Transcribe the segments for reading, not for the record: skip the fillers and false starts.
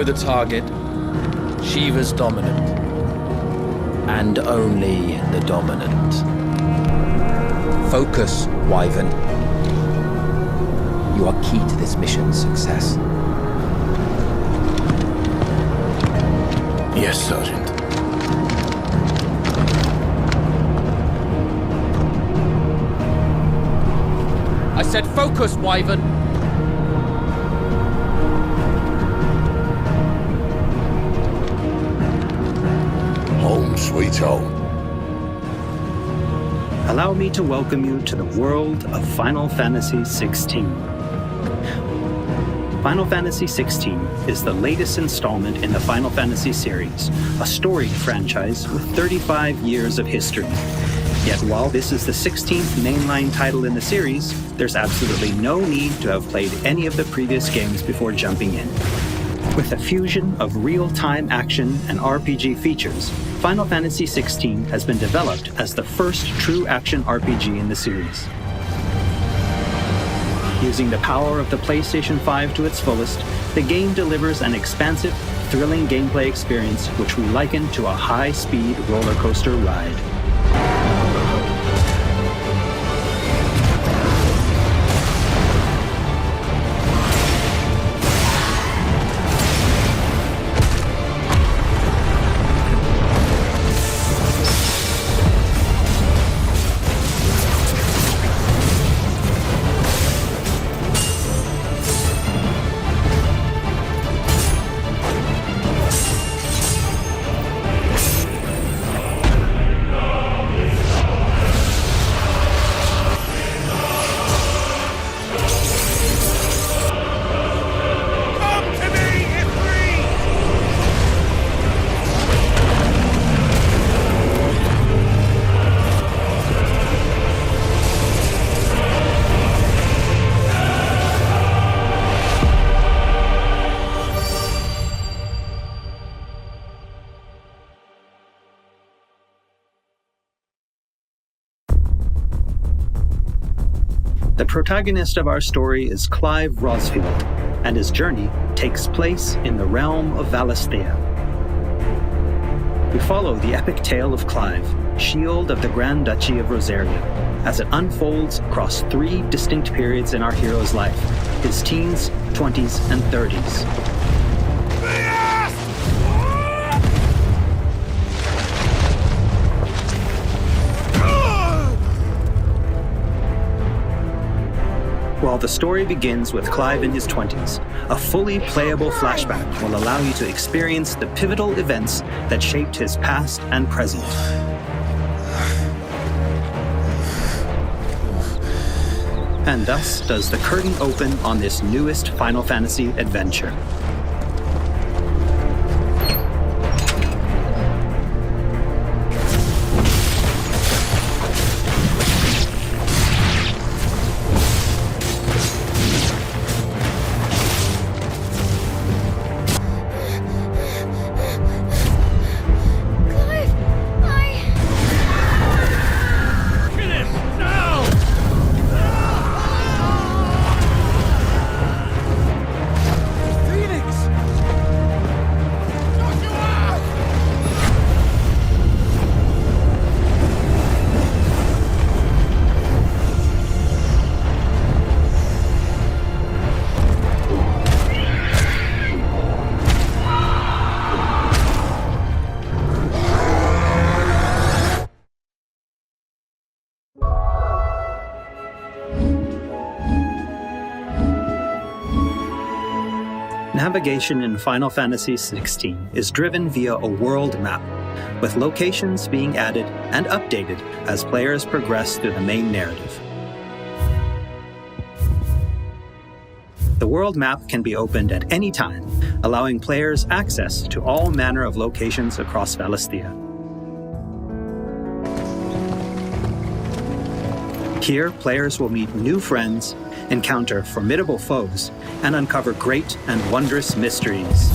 the target. Shiva's dominant. And only the dominant. Focus, Wyvern. You are key to this mission's success. Yes, Sergeant. I said focus, Wyvern! Home sweet home. Allow me to welcome you to the world of Final Fantasy XVI. Final Fantasy XVI is the latest installment in the Final Fantasy series, a storied franchise with 35 years of history. Yet while this is the 16th mainline title in the series, there's absolutely no need to have played any of the previous games before jumping in. With a fusion of real-time action and RPG features, Final Fantasy XVI has been developed as the first true action RPG in the series. Using the power of the PlayStation 5 to its fullest, the game delivers an expansive, thrilling gameplay experience which we liken to a high-speed roller coaster ride. The protagonist of our story is Clive Rosfield, and his journey takes place in the realm of Valisthea. We follow the epic tale of Clive, Shield of the Grand Duchy of Rosaria, as it unfolds across 3 distinct periods in our hero's life: his teens, 20s, and 30s. While the story begins with Clive in his 20s, a fully playable flashback will allow you to experience the pivotal events that shaped his past and present. And thus does the curtain open on this newest Final Fantasy adventure. Navigation in Final Fantasy XVI is driven via a world map, with locations being added and updated as players progress through the main narrative. The world map can be opened at any time, allowing players access to all manner of locations across Valisthea. Here, players will meet new friends, encounter formidable foes, and uncover great and wondrous mysteries.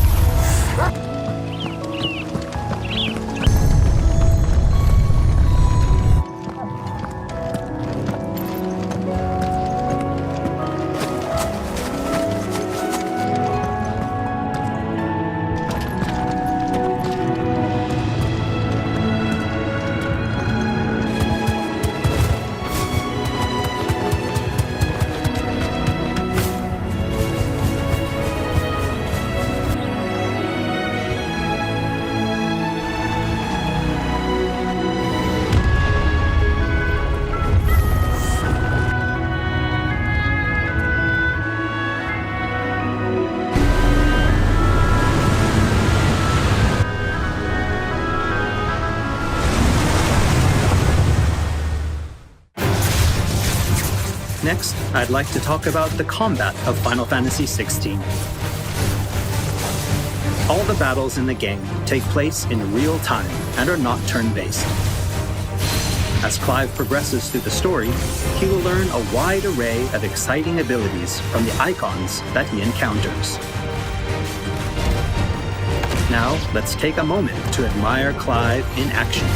Next, I'd like to talk about the combat of Final Fantasy XVI. All the battles in the game take place in real time and are not turn-based. As Clive progresses through the story, he will learn a wide array of exciting abilities from the icons that he encounters. Now, let's take a moment to admire Clive in action.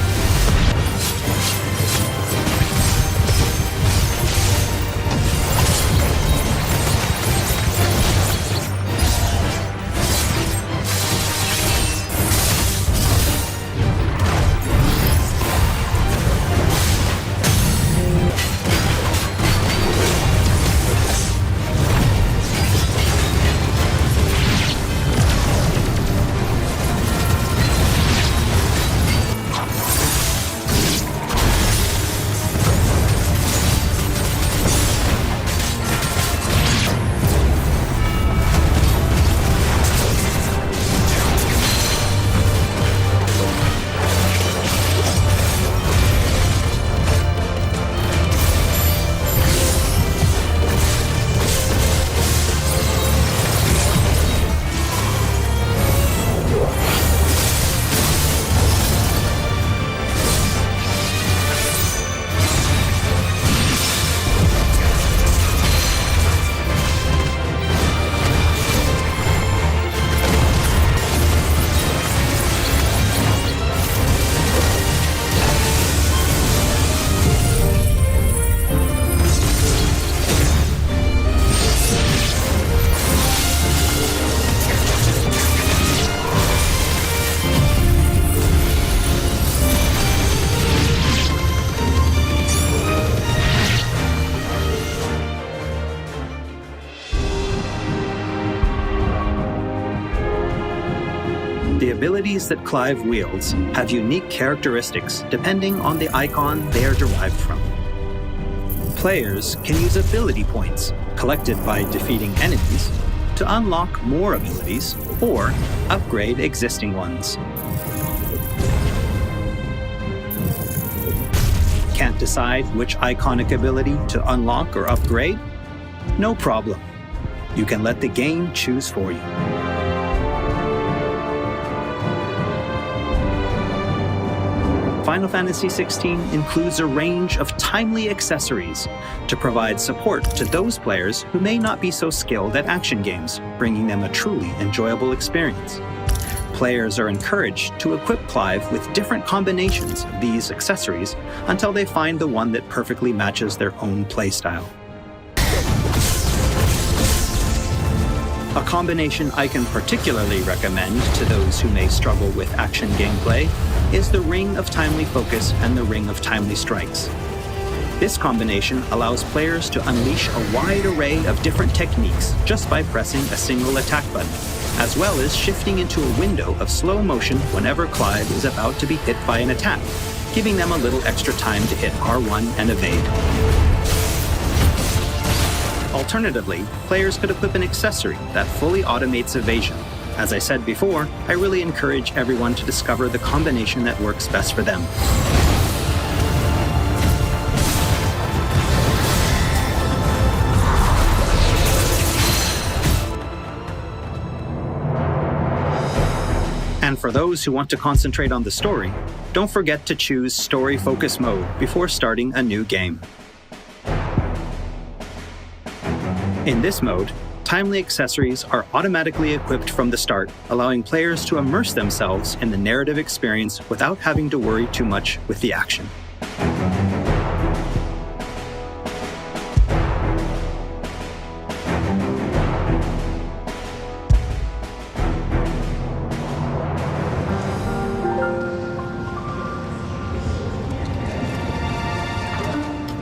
The abilities that Clive wields have unique characteristics depending on the icon they are derived from. Players can use ability points, collected by defeating enemies, to unlock more abilities or upgrade existing ones. Can't decide which iconic ability to unlock or upgrade? No problem. You can let the game choose for you. Final Fantasy XVI includes a range of timely accessories to provide support to those players who may not be so skilled at action games, bringing them a truly enjoyable experience. Players are encouraged to equip Clive with different combinations of these accessories until they find the one that perfectly matches their own playstyle. A combination I can particularly recommend to those who may struggle with action gameplay is the Ring of Timely Focus and the Ring of Timely Strikes. This combination allows players to unleash a wide array of different techniques just by pressing a single attack button, as well as shifting into a window of slow motion whenever Clive is about to be hit by an attack, giving them a little extra time to hit R1 and evade. Alternatively, players could equip an accessory that fully automates evasion. As I said before, I really encourage everyone to discover the combination that works best for them. And for those who want to concentrate on the story, don't forget to choose Story Focus Mode before starting a new game. In this mode, timely accessories are automatically equipped from the start, allowing players to immerse themselves in the narrative experience without having to worry too much with the action.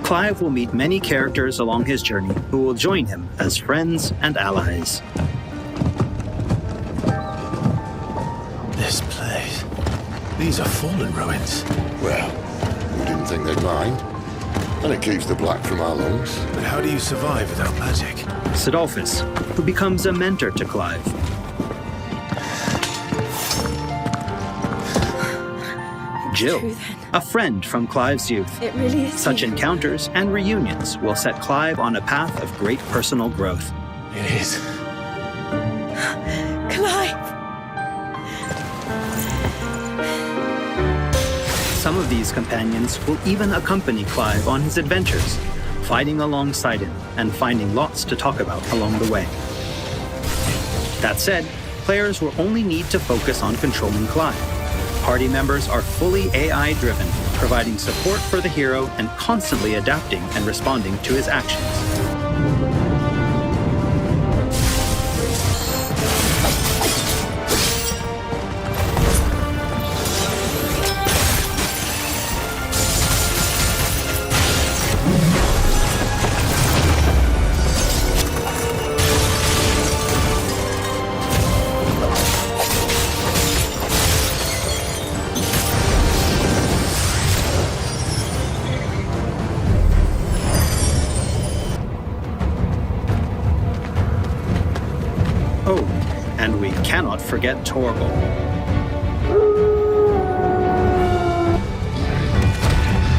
Clive will meet many characters along his journey who will join him as friends and allies. This place. These are fallen ruins. Well, we didn't think they'd mind. And it keeps the black from our lungs. But how do you survive without magic? Sidolphus, who becomes a mentor to Clive. Jill, true, then. a friend from Clive's youth. It really is Such you. encounters and reunions will set Clive on a path of great personal growth. It is. Clive! Some of these companions will even accompany Clive on his adventures, fighting alongside him and finding lots to talk about along the way. That said, players will only need to focus on controlling Clive. Party members are fully AI-driven, providing support for the hero and constantly adapting and responding to his actions. Oh, and we cannot forget Torgal.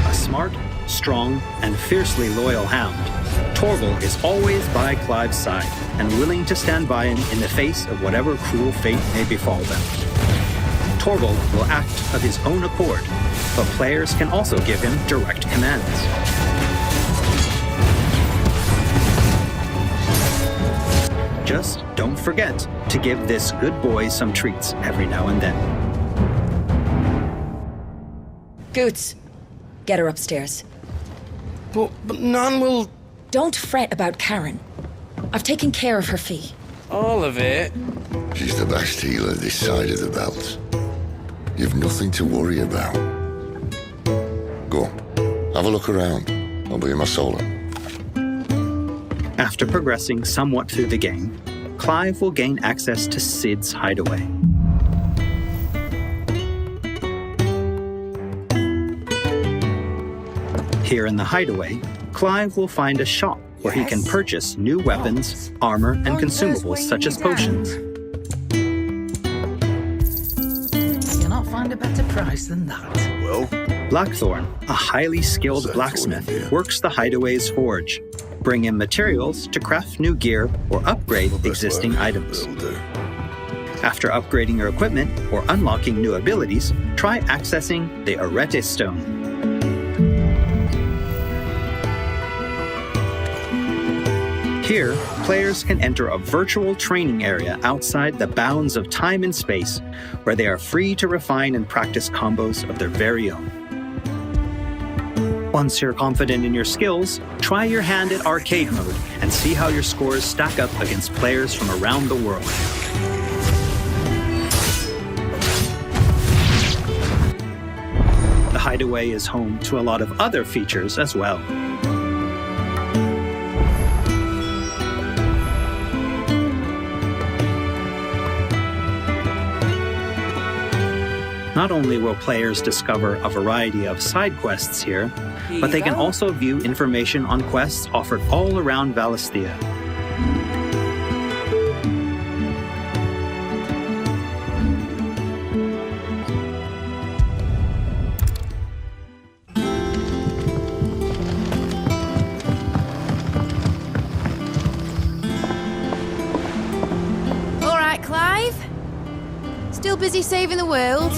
A smart, strong, and fiercely loyal hound, Torgal is always by Clive's side and willing to stand by him in the face of whatever cruel fate may befall them. Torgal will act of his own accord, but players can also give him direct commands. Just don't forget to give this good boy some treats every now and then. Goots, get her upstairs. But none will... Don't fret about Karen. I've taken care of her fee. All of it? She's the best healer this side of the belt. You've nothing to worry about. Go on, have a look around. I'll be in my solo. After progressing somewhat through the game, Clive will gain access to Sid's hideaway. Here in the hideaway, Clive will find a shop where he can purchase new weapons, armor, and consumables such as potions. Cannot find a better price than that. Well, Blackthorn, a highly skilled blacksmith, works the hideaway's forge, bring in materials to craft new gear or upgrade existing items. it'll do. After upgrading your equipment or unlocking new abilities, try accessing the Arete Stone. Here, players can enter a virtual training area outside the bounds of time and space, where they are free to refine and practice combos of their very own. Once you're confident in your skills, try your hand at arcade mode and see how your scores stack up against players from around the world. The hideaway is home to a lot of other features as well. Not only will players discover a variety of side quests here, but they can also view information on quests offered all around Valisthea. All right, Clive. Still busy saving the world?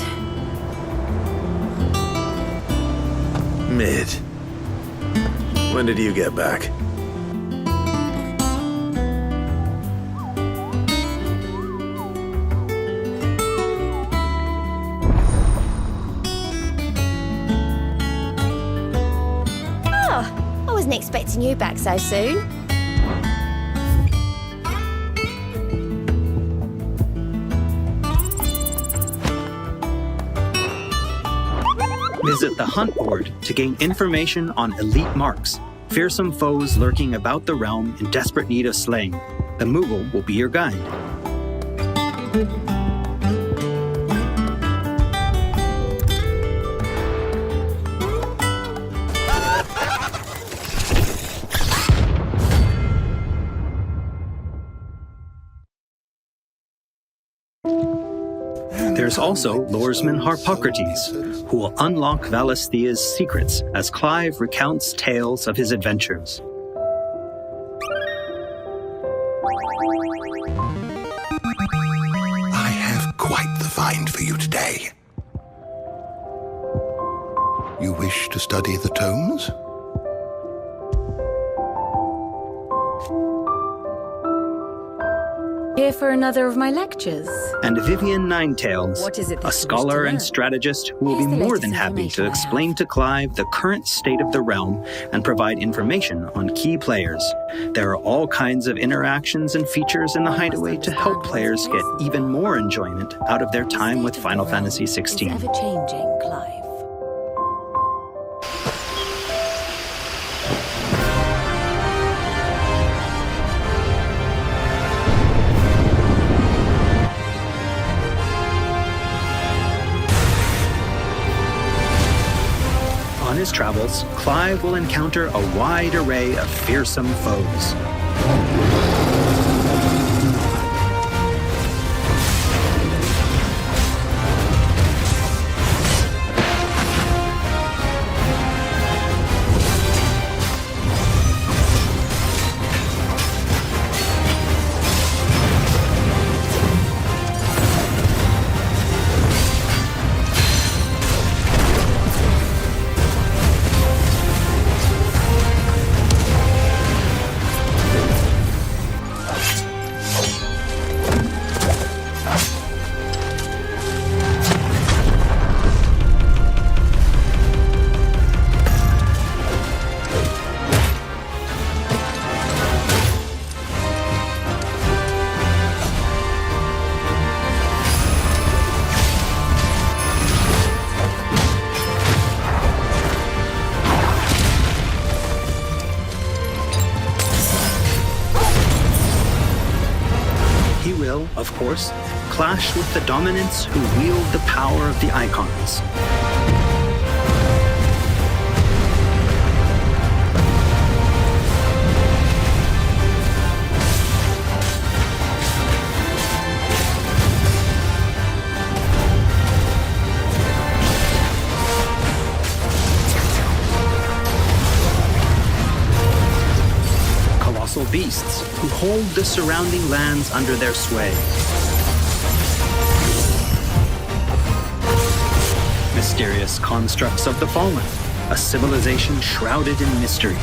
Mid. When did you get back? Oh, I wasn't expecting you back so soon. Visit the hunt board to gain information on elite marks, fearsome foes lurking about the realm in desperate need of slaying. The Moogle will be your guide. There's also Lordesman Harpocrates, who will unlock Valisthea's secrets as Clive recounts tales of his adventures. I have quite the find for you today. You wish to study the tomes? Here for another of my lectures? And Vivian Ninetails, What is it that a you wish scholar to and learn? strategist who will be Here's the more latest than happy to information I explain have. to Clive the current state of the realm and provide information on key players. There are all kinds of interactions and features in the Hideaway to help players get even more enjoyment out of their time with Final Fantasy It's XVI. ever-changing, Clive. On his travels, Clive will encounter a wide array of fearsome foes. He will, of course, clash with the dominants who wield the power of the icons. Colossal beasts who hold the surrounding lands under their sway. Mysterious constructs of the fallen, a civilization shrouded in mystery.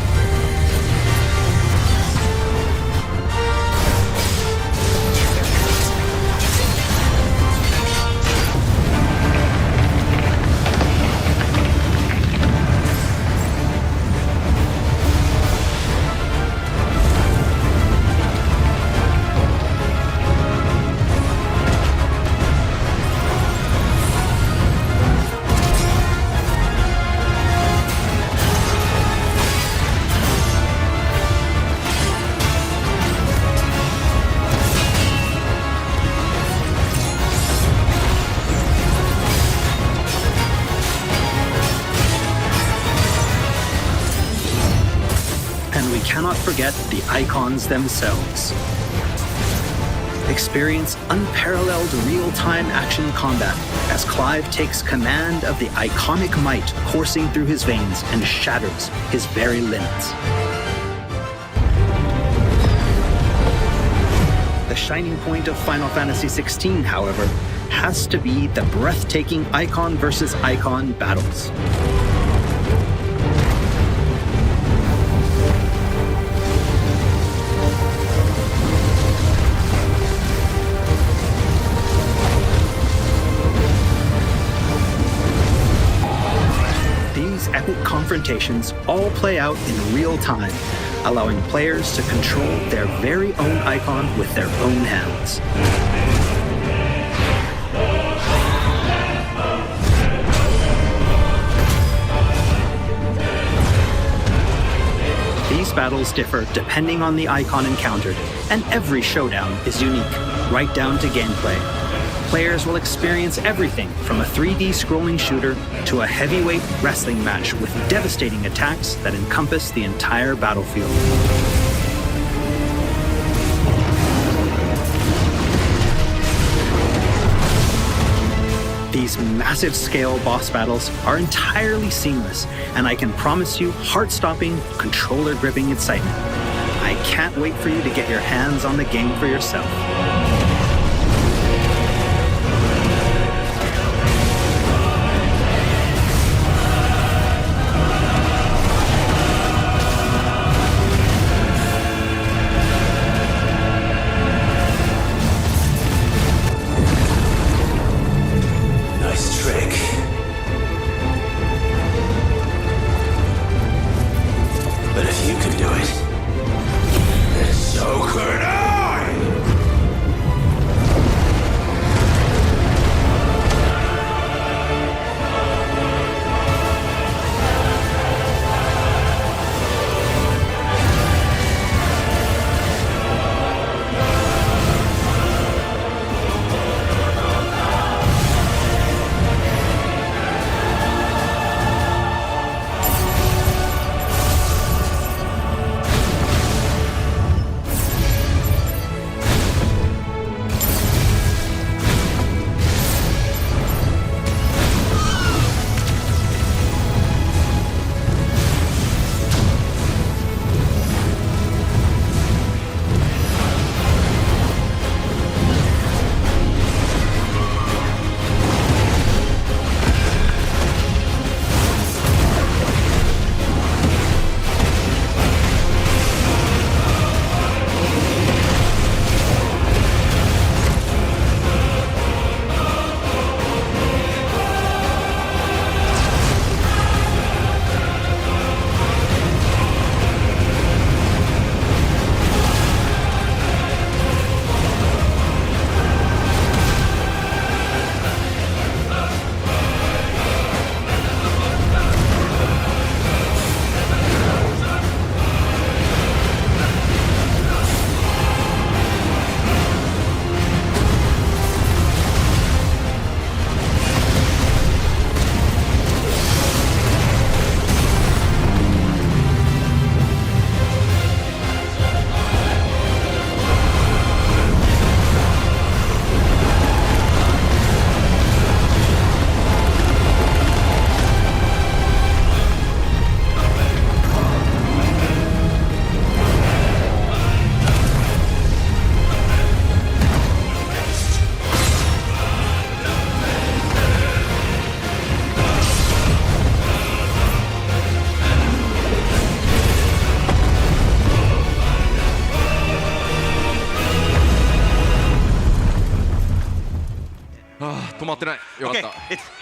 And we cannot forget the icons themselves. Experience unparalleled real-time action combat as Clive takes command of the iconic might coursing through his veins and shatters his very limits. The shining point of Final Fantasy XVI, however, has to be the breathtaking icon versus icon battles. These epic confrontations all play out in real time, allowing players to control their very own icon with their own hands. These battles differ depending on the icon encountered, and every showdown is unique, right down to gameplay. Players will experience everything from a 3D scrolling shooter to a heavyweight wrestling match with devastating attacks that encompass the entire battlefield. These massive scale boss battles are entirely seamless, and I can promise you heart-stopping, controller-gripping excitement. I can't wait for you to get your hands on the game for yourself.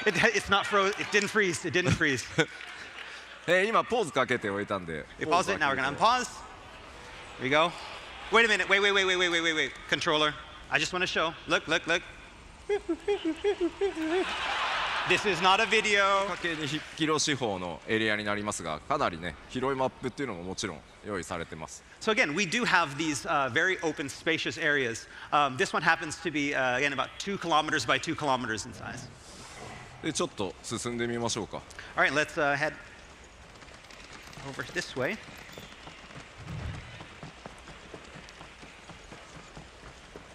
Okay, it's not froze. It didn't freeze. It didn't freeze. 今ポーズかけておいたんで。We pause it. Now we're gonna unpause. Here we go. Wait a minute. Wait. Controller. I just want to show. Look. This is not a video. 家計に広四方のエリアになりますが、かなりね広いマップっていうのももちろん用意されてます。So again, we do have these very open, spacious areas. This one happens to be again about 2 kilometers by 2 kilometers in size. でちょっと進んでみましょうか。All right, let's head over this way.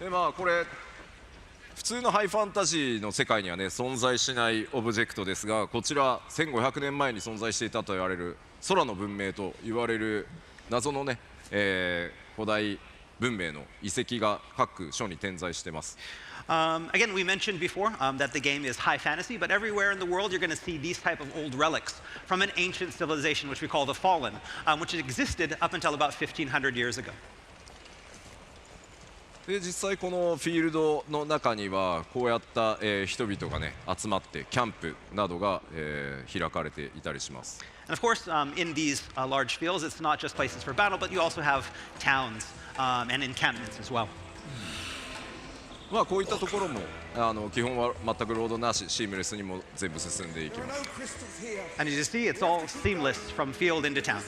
でこれ普通のハイファンタジーの世界にはね存在しないオブジェクトですが、こちら1500年前に存在していたと言われる空の文明と言われる謎のね、古代文明の遺跡が各所に点在しています。Again, we mentioned before that the game is high fantasy, but everywhere in the world you're going to see these type of old relics from an ancient civilization, which we call the Fallen, which existed up until about 1500 years ago. で実際このフィールドの中にはこうやった、人々がね集まってキャンプなどが、開かれていたりします。And of course, in these large fields, it's not just places for battle, but you also have towns and encampments as well. こういったところも基本は全くロードなし、シームレスにも全部進んでいきます。And as you see, it's all seamless from field into town.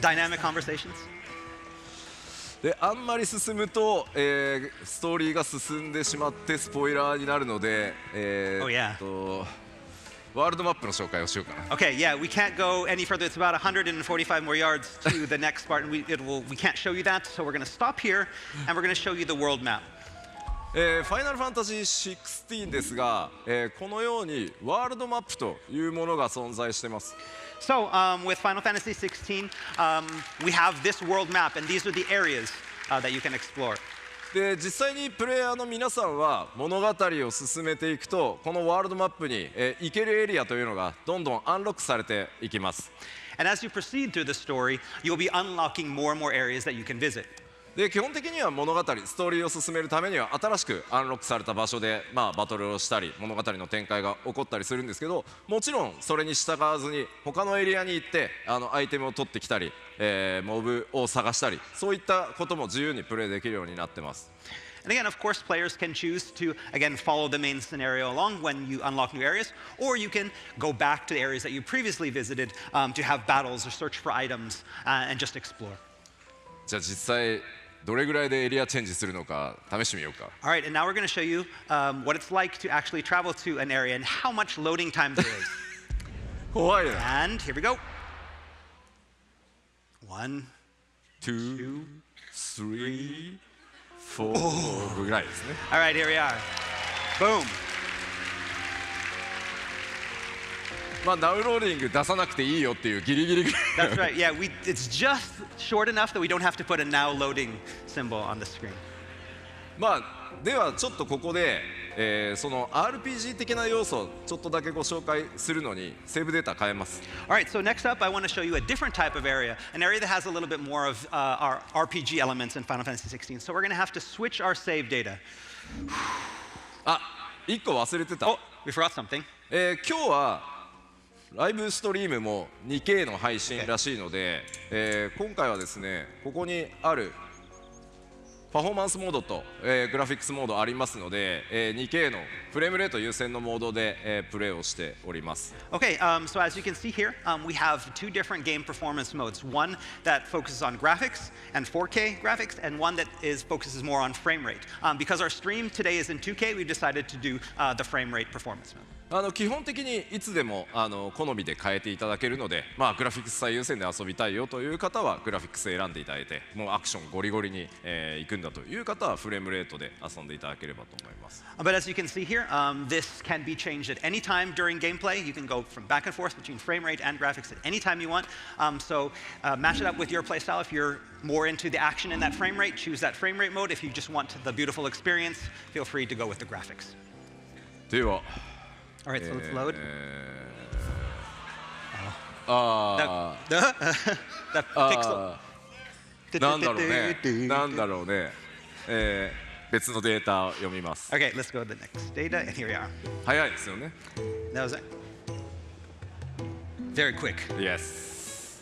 Dynamic conversations. であんまり進むと、ストーリーが進んでしまってスポイラーになるので、ワールドマップの紹介をしようかな。 Okay, yeah, we can't go any further. It's about 145 more yards to the next part, and we can't show you that, so we're going to stop here, and we're going to show you the world map. ファイナルファンタジー16ですが、このようにワールドマップというものが存在しています。 So, with Final Fantasy XVI, we have this world map, and these are the areas that you can explore. で実際にプレイヤーの皆さんは物語を進めていくとこのワールドマップに、行けるエリアというのがどんどんアンロックされていきます。 And as you proceed through the story, you'll be unlocking more and more areas that you can visit. で基本的には物語ストーリーを進めるためには新しくアンロックされた場所で、バトルをしたり物語の展開が起こったりするんですけど、もちろんそれに従わずに他のエリアに行ってアイテムを取ってきたり、モブを探したりそういったことも自由にプレイできるようになってます。 And again, of course, players can choose to, again, follow the main scenario along when you unlock new areas, or you can go back to the areas that you previously visited to have battles or search for items and just explore. じゃあ実際どれぐらいでエリアチェンジするのか試してみようか。 All right, and now we're going to show you what it's like to actually travel to an area and how much loading time there is. 怖いな。 And here we go. 1, 2, 3, 4ぐらいですね。 All right, here we are. Boom. ダウンローディング出さなくていいよっていうギリギリぐらい。 That's right. Yeah, it's just short enough that we don't have to put a now loading symbol on the screen. ではちょっとここで、その RPG 的な要素をちょっとだけご紹介するのにセーブデータ変えます。 All right, so next up, I want to show you a different type of area, an area that has a little bit more of our RPG elements in Final Fantasy XVI. So we're going to have to switch our save data. 1個忘れてた。 Oh, we forgot something. 今日はライブストリームも 2K の配信らしいので、今回はですねここにあるパフォーマンスモードと、グラフィックスモードありますので、2K のフレームレート優先のモードで、プレイをしております。 Okay, so as you can see here, we have two different game performance modes. One that focuses on graphics and 4K graphics, and one that focuses more on frame rate. Because our stream today is in 2K, we've decided to do the frame rate performance mode. 基本的にいつでも好みで変えていただけるので、グラフィックス最優先で遊びたいよという方はグラフィックス選んでいただいて、もうアクションゴリゴリに、行くんだという方はフレームレートで遊んでいただければと思います。 But as you can see here, this can be changed at any time during gameplay. You can go from back and forth between frame rate and graphics at any time you want. So match it up with your playstyle. If you're more into the action in that frame rate, choose that frame rate mode. If you just want the beautiful experience, feel free to go with the graphics. では All right, so let's load. That pixel. なんだろうね、別のデータを読みます。 Okay, let's go to the next data, and here we are. 早いですよね。 That was it. Very quick. Yes.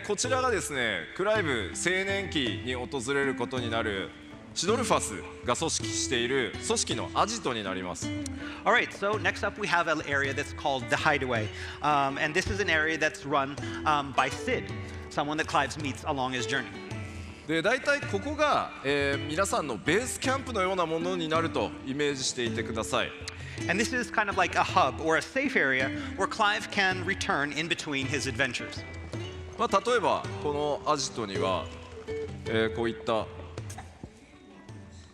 こちらがですね、クライブ青年期に訪れることになるシドルファスが組織している組織のアジトになります。 All right, so next up we have an area that's called the Hideaway. And this is an area that's run by Sid, someone that Clive meets along his journey. で大体ここが、皆さんのベースキャンプのようなものになるとイメージしていてください。 And this is kind of like a hub or a safe area where Clive can return in between his adventures. 例えばこのアジトには、こういった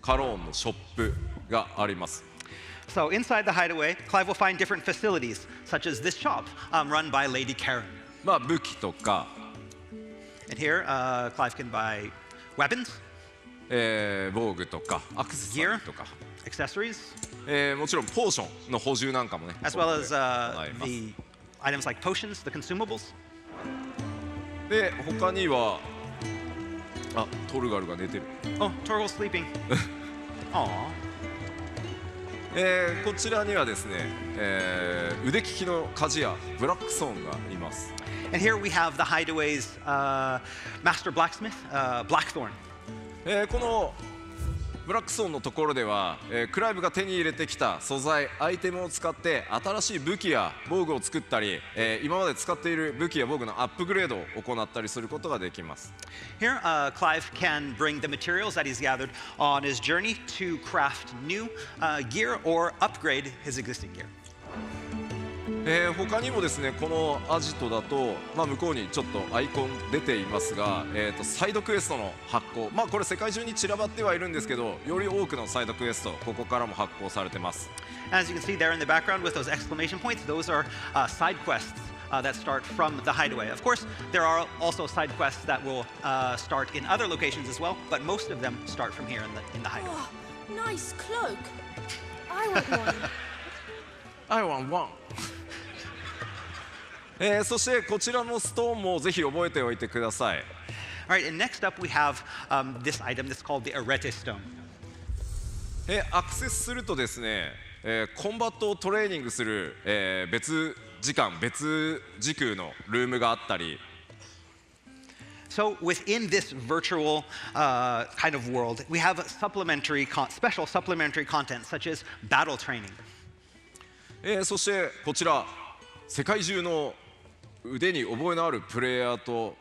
カローンのショップがあります。 So inside the Hideaway, Clive will find different facilities, such as this shop run by Lady Karen. 武器とか、 And here, Clive can buy weapons, 防具とかアクセサリーとか、 accessories, もちろんポーションの補充なんかもね。 as well as the items like potions, the consumables. で他にはトルガルが寝てる。 Oh, Torgal's sleeping. Aww. こちらにはですね、腕利きの鍛冶屋ブラックソーンがいます。 And here we have the Hideaway's master blacksmith, Blackthorn. このブラックソーンのところでは、クライブが手に入れてきた素材アイテムを使って新しい武器や防具を作ったり、今まで使っている武器や防具のアップグレードを行ったりすることができます。 Here, Clive can bring the materials that he's gathered on his journey to craft new gear or upgrade his existing gear. 他にもですねこのアジトだと、向こうにちょっとアイコン出ていますが、サイドクエストの発行、これ世界中に散らばってはいるんですけど、より多くのサイドクエストここからも発行されてます。 As you can see there in the background with those exclamation points, those are side quests that start from the hideaway. Of course, there are also side quests that will start in other locations as well, but most of them start from here in the hideaway. Oh, nice cloak. I want one. I want one. そしてこちらのストーンもぜひ覚えておいてください。 All right, and next up we have this item that's called the Arete Stone. アクセスするとですね、コンバットをトレーニングする、別時間別時空のルームがあったり。 So within this virtual kind of world, we have special supplementary content such as battle training. そしてこちら世界中の腕に覚えのあるプレイヤーと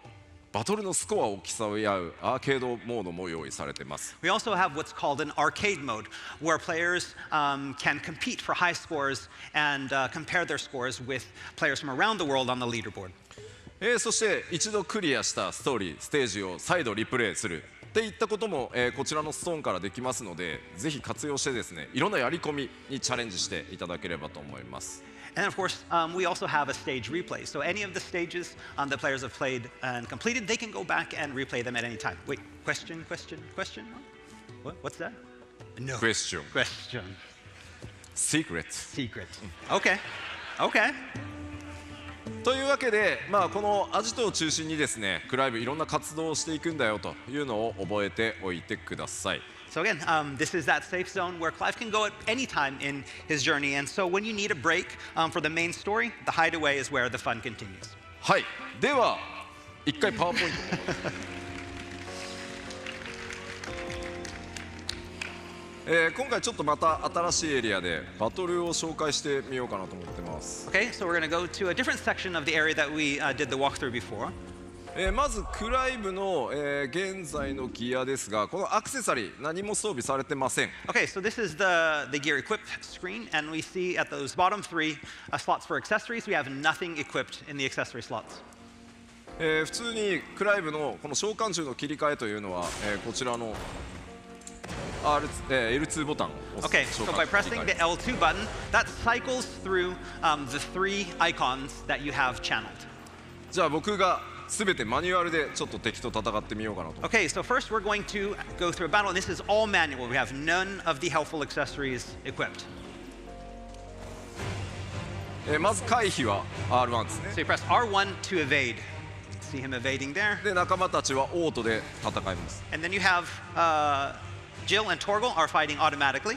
バトルのスコアを競い合うアーケードモードも用意されています。 We also have what's called an arcade mode, where players can compete for high scores and compare their scores with players from around the world on the leaderboard. そして一度クリアしたストーリーステージを再度リプレイするっていったことも、こちらのストーンからできますので、ぜひ活用してですね、いろんなやり込みにチャレンジしていただければと思います。 And of course, we also have a stage replay. So any of the stages that players have played and completed, they can go back and replay them at any time. Wait, question? What's that? No. Question. Secret. Okay. というわけで、このアジトを中心にですね、クライブいろんな活動をしていくんだよというのを覚えておいてください。 So again, this is that safe zone where Clive can go at any time in his journey. And so when you need a break for the main story, the hideaway is where the fun continues. はい、では一回パワーポイント今回ちょっとまた新しいエリアでバトルを紹介してみようかなと思ってます。 Okay, so we're going to go to a different section of the area that we did the walkthrough before. まずクライブの、現在のギアですが、このアクセサリー何も装備されてません。 Okay, so this is the gear equipped screen, and we see at those bottom three slots for accessories, we have nothing equipped in the accessory slots. 普通にクライブのこの召喚獣の切り替えというのは、こちらのL2 ボタンを押す。 Okay, so by pressing the L2 button, that cycles through the three icons that you have channeled. じゃあ僕がすべてマニュアルでちょっと敵と戦ってみようかなと。 Okay, so first we're going to go through a battle, and this is all manual. We have none of the helpful accessories equipped. まず回避は R1 ですね。 So you press R1 to evade. See him evading there. で仲間たちはオートで戦います。 And then you have Jill and Torgal are fighting automatically.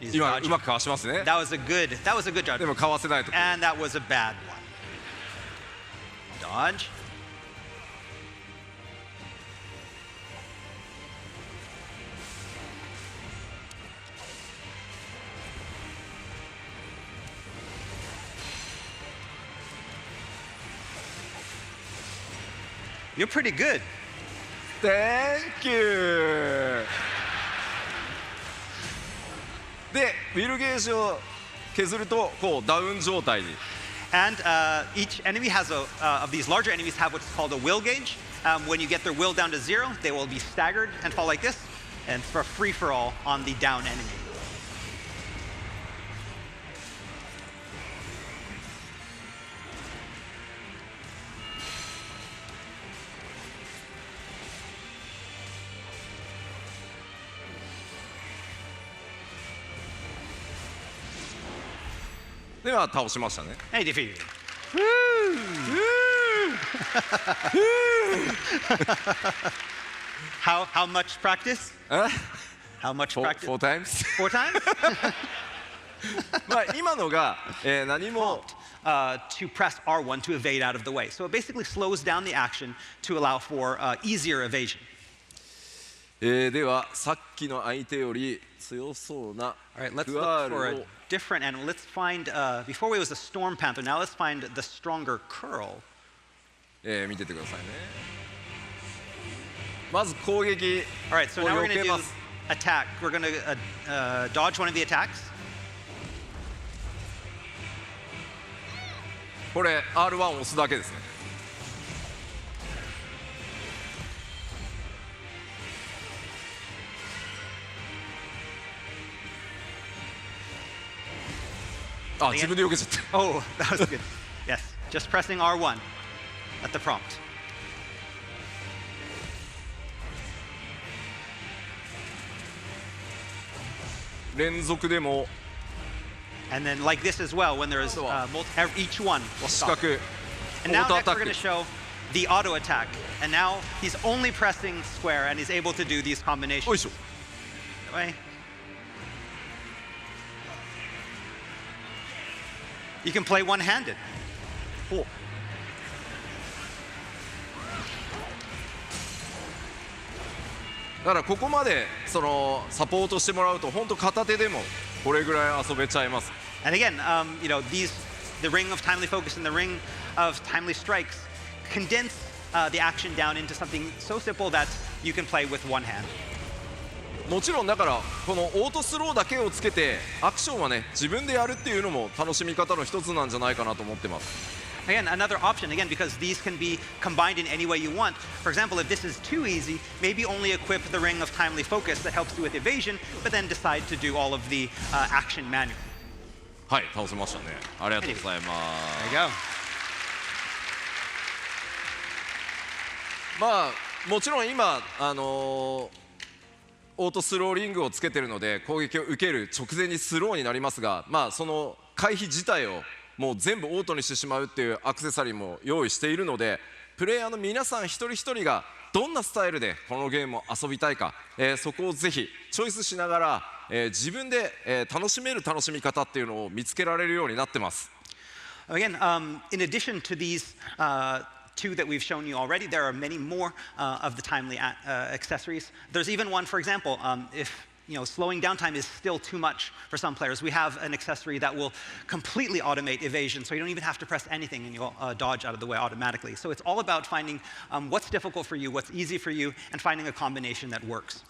He's 今 dodging. うまくかわしますね。 That was a good judge. でもかわせないと。 And that was a bad one. Dodge. You're pretty good. Thank you. で、ウィルゲージを削るとこうダウン状態に。 And each enemy has of these larger enemies have what's called a will gauge. When you get their will down to 0, they will be staggered and fall like this, and for free for all on the down enemy. Hey, では倒しましたね。 Hey, defeated. How much practice? How much practice? 4 times? 4 times? 今のが、何も to press R1 to evade out of the way. So it basically slows down the action to allow for easier evasion. ではさっきの相手より強そうな All right, let's look for a different animal. Let's find, before it was a storm panther, now let's find the stronger curl. 見ててくださいね。まず攻撃 All right, so now we're を避 going け to ま do す。 attack. We're going to dodge one of the attacks. これ R1 を押すだけですね。あ、自分で避けちゃった。Oh, that was good. Yes, just pressing R1 at the prompt. 連続でも And then like this as well, when there's each one will 四 stop. 角 And オー now トア next タ we're ッ going ク to show the auto attack. And now he's only pressing square and he's able to do these よい combinations. しょ。 That way. You can play one-handed. ほうだからここまでそのサポートしてもらうと本当片手でもこれぐらい遊べちゃいます。 And again, you know, the ring of timely focus and the ring of timely strikes condense the action down into something so simple that you can play with one hand. もちろんだからこのオートスローだけをつけてアクションはね自分でやるっていうのも楽しみ方の一つなんじゃないかなと思ってます。 Again, another option, again, because these can be combined in any way you want. For example, if this is too easy, maybe only equip the ring of timely focus that helps you with evasion, but then decide to do all of the action manually. はい、倒せましたね。ありがとうございます。 There you go. まあもちろん今オートスローリングをつけてるので攻撃を受ける直前にスローになりますが、まあその回避自体をもう全部オートにしてしまうっていうアクセサリーも用意しているので、プレイヤーの皆さん一人一人がどんなスタイルでこのゲームを遊びたいか、そこをぜひチョイスしながら、自分で、楽しめる楽しみ方っていうのを見つけられるようになってます。 Again, in addition to these two that we've shown you already, there are many more of the timely accessories. There's even one, for example, if you know, slowing down time is still too much for some players. We have an accessory that will completely automate evasion, so you don't even have to press anything and you'll dodge out of the way automatically. So it's all about finding what's difficult for you, what's easy for you, and finding a combination that works.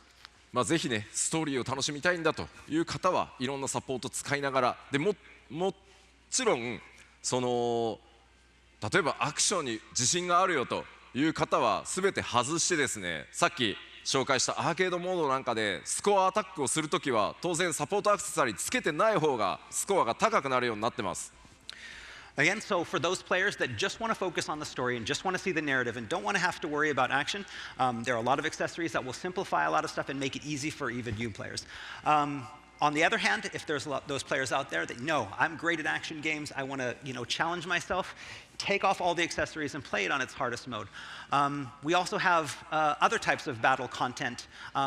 まあぜひねストーリーを楽しみたいんだという方はいろんなサポート使いながらでもちろんその例えばアクションに自信があるよという方は全て外してですね、さっき紹介したアーケードモードなんかでスコアアタックをするときは当然サポートアクセサリーつけてない方がスコアが高くなるようになってます。 Again, so for those players that just want to focus on the story and just want to see the narrative and don't want to have to worry about action, there are a lot of accessories that will simplify a lot of stuff and make it easy for even new players. On the other hand, if there's those players out there that know I'm great at action games, I want to challenge myself, take off all the accessories and play it on its hardest mode. We also have other types of battle content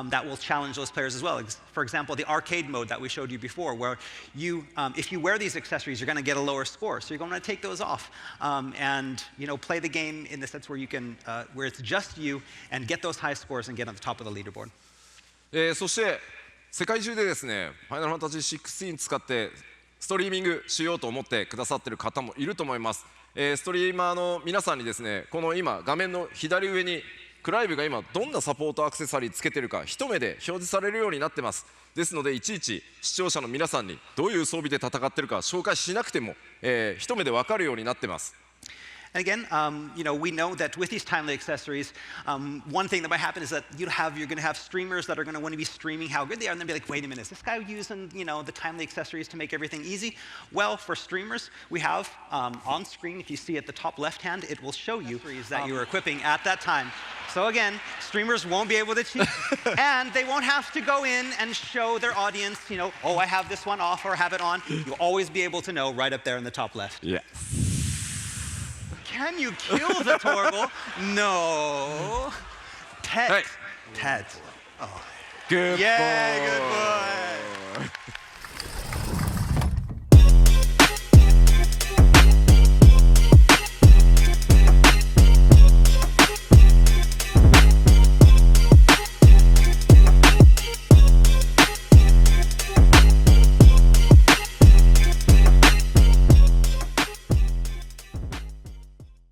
that will challenge those players as well. For example, the arcade mode that we showed you before, where if you wear these accessories, you're going to get a lower score. So you're going to take those off and play the game in the sense where you can, where it's just you and get those high scores and get on the top of the leaderboard. そして世界中でですね、ファイナルファンタジー16使ってストリーミングしようと思ってくださってる方もいると思います。ストリーマーの皆さんにですね、この今画面の左上にクライブが今どんなサポートアクセサリーつけてるか一目で表示されるようになってます。ですのでいちいち視聴者の皆さんにどういう装備で戦ってるか紹介しなくても、一目で分かるようになってます。 And again, we know that with these timely accessories, one thing that might happen is that you're going to have streamers that are going to want to be streaming how good they are, and then be like, wait a minute, is this guy using the timely accessories to make everything easy? Well, for streamers, we have on screen, if you see at the top left hand, it will show you that you're equipping at that time. So again, streamers won't be able to cheat, and they won't have to go in and show their audience, oh, I have this one off or have it on. You'll always be able to know right up there in the top left. Yeah. Can you kill the Torgal? No. Pet. Hey. Pet. Oh. Good Yeah, boy. good boy.